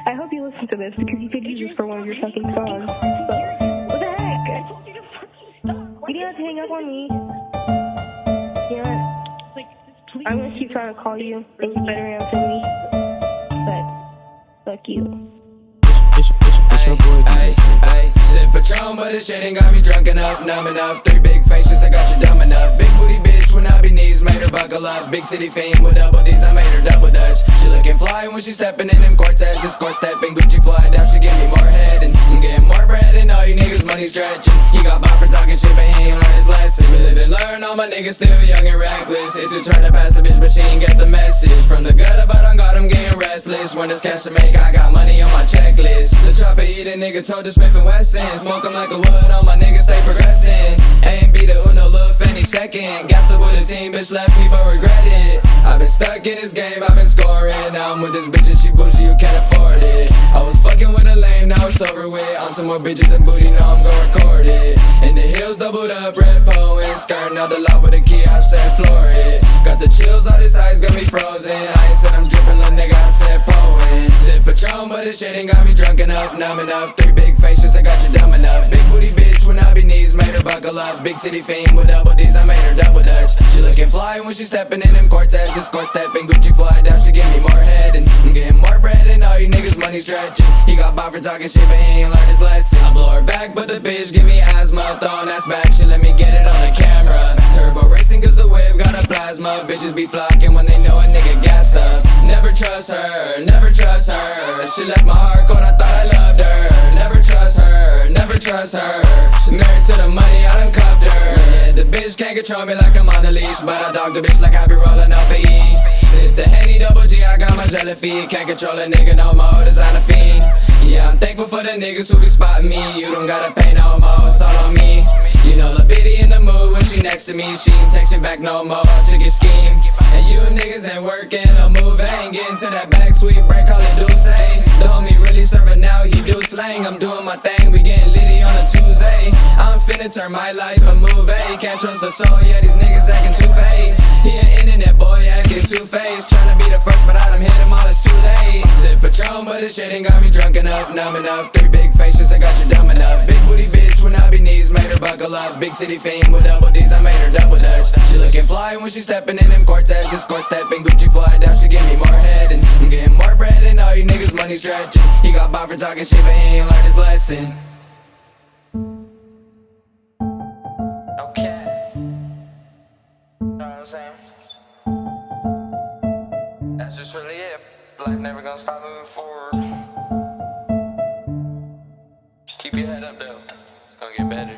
I hope you listen to this because you could use this for one of your fucking songs. But what the heck? I told you to fucking stop. You don't have to hang up on me. You know what? Like, just please. I'm gonna keep trying to call you and you better answer me. But fuck you. It's your boy. Ay, sip Patron, but this shit ain't got me drunk enough, numb enough. 3 big faces, I got you dumb enough. Big booty bitch when I be knees, made her buckle up. Big titty fiend with double D's, I made her double dutch. She looking fly when she stepping in them Cortezes. Course stepping, Gucci fly down, she give me more head. And I'm getting more bread and all you niggas money stretching. He got bought for talking shit, but he ain't learned his lesson. We live and learn, all my niggas still young and reckless. It's your turn to pass the bitch, but she ain't get the message. From the gutter, but on God, I'm getting restless. When there's cash to make, I got money on my checklist. The chopper eating niggas told to Smith and Wesson. Smoke 'em like a wood, all my niggas stay progressing. A and B to Uno, love any second. Gassed up with a team, bitch left me but regret it. I've been stuck in this game, I've been scoring. Now I'm with this bitch and she bougie, you can't afford it. I was fucking with a lame, now it's over with. On some more bitches and booty, now I'm gon' record it. In the hills doubled up, red poem. Skirting out the lot with a key, I said floor it. Got the chills, all this ice got me frozen. I ain't said I'm dripping, little nigga, I said poet. Sip Patron, but this shit ain't got me drunk enough, numb enough. 3 big faces, I got you dumb enough. Big booty bitch when I be knees, made her buckle up. Big titty fiend with double D's, I made her double dutch. She looking fly when she stepping in them Cortezes. Course stepping, Gucci fly down, she give me more head. And I'm getting more bread and all you niggas money stretching. He got bought for talking shit, but he ain't learned his lesson. I blow her back, but the bitch give me asthma. Throwing ass back, she let me get it on the camera. Turbo racing cause the whip got a plasma. Bitches be flocking when they know a nigga gassed up. Never trust her, never trust her. She left my heart cold, I thought I loved her. Never trust her, never trust her. She married to the money, I done cuffed her. Yeah, the bitch can't control me like I'm on a leash, but I dog the bitch like I be rolling off a E. Sip the Henny double G, I got my jelly feet. Can't control a nigga no more, design a fiend. Yeah, I'm thankful for the niggas who be spotting me. You don't gotta pay no more, it's all on me. You know La Bitty in the mood when she next to me. She ain't texting back no more, took your scheme. And you niggas ain't working or moving. Ain't getting to that back sweet break, call it Deuce. The homie really serving now, he do slang. I'm doing my thing, we getting litty on a Tuesday. I'm finna turn my life a movie. Can't trust the soul, yeah, these niggas acting too fake. He an internet boy acting two-faced. Tryna be the first, but I done hit him all, it's too late. Sip Patron, but this shit ain't got me drunk enough, numb enough. 3 big faces, I got you dumb enough. Big booty bitch when I be knees, made her buckle up. Big titty fiend with double D's, I made her double dutch. She looking fly when she stepping in them Cortezes. Course stepping, Gucci fly down, she give me more head. And I'm getting more bread and all you niggas money stretching. He got bought for talking shit, but he ain't learned his lesson. Okay. Know what I'm saying? That's just really it. Life never gonna stop moving forward. Keep your head up though, it's gonna get better.